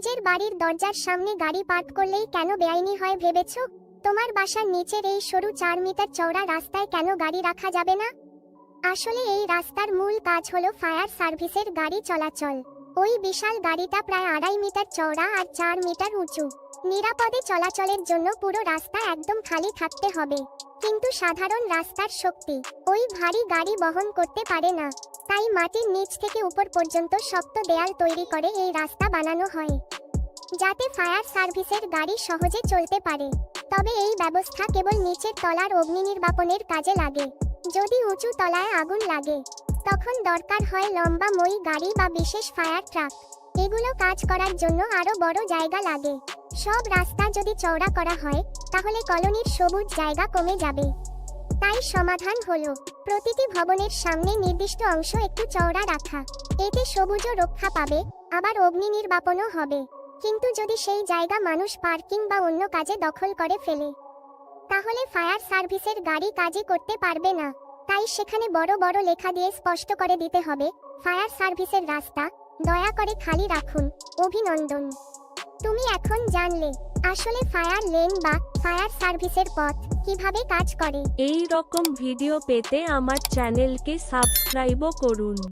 নিজের বাড়ির দরজার সামনে গাড়ি পার্ক করলেই কেন বেআইনি হয় ভেবেছো? তোমার বাসার নিচের এই সরু 4 মিটার চওড়া রাস্তায় কেন গাড়ি রাখা যাবে না? আসলে এই রাস্তার মূল কাজ হলো ফায়ার সার্ভিসের গাড়ি চলাচল। ওই বিশাল গাড়িটা প্রায় 2.5 মিটার চওড়া আর 4 মিটার উঁচু। নিরাপদে চলাচলের জন্য পুরো রাস্তা একদম খালি থাকতে হবে। কিন্তু সাধারণ রাস্তার শক্তি ওই ভারী গাড়ি বহন করতে পারে না। তাই মাটির নিচ থেকে উপর পর্যন্ত শক্ত দেয়াল তৈরি করে এই রাস্তা বানানো হয়, যাতে ফায়ার সার্ভিসের গাড়ি সহজে চলতে পারে। তবে এই ব্যবস্থা কেবল নিচের তলার অগ্নিনির্বাপনের কাজে লাগে। যদি উঁচু তলায় আগুন লাগে, তখন দরকার হয় লম্বা মই গাড়ি বা বিশেষ ফায়ার ট্রাক। এগুলো কাজ করার জন্য আরো বড় জায়গা লাগে। সব রাস্তা যদি চওড়া করা হয়, তাহলে কলোনির সবুজ জায়গা কমে যাবে। তাই সমাধান হলো প্রতিটি ভবনের সামনে নির্দিষ্ট অংশ একটু চওড়া রাখা। এতে সবুজও রক্ষা পাবে, আবার অগ্নিনির্বাপনও হবে। কিন্তু যদি সেই জায়গা মানুষ পার্কিং বা অন্য কাজে দখল করে ফেলে, তাহলে ফায়ার সার্ভিসের গাড়ি কাজই করতে পারবে না। তাই সেখানে বড় বড় লেখা দিয়ে স্পষ্ট করে দিতে হবে, ফায়ার সার্ভিসের রাস্তা দয়া করে খালি রাখুন, অভিনন্দন। তুমি এখন জানলে আসলে ফায়ার লেন বা ফায়ার সার্ভিসের পথ কিভাবে কাজ করে। এই রকম ভিডিও পেতে আমার চ্যানেলকে সাবস্ক্রাইবও করুন।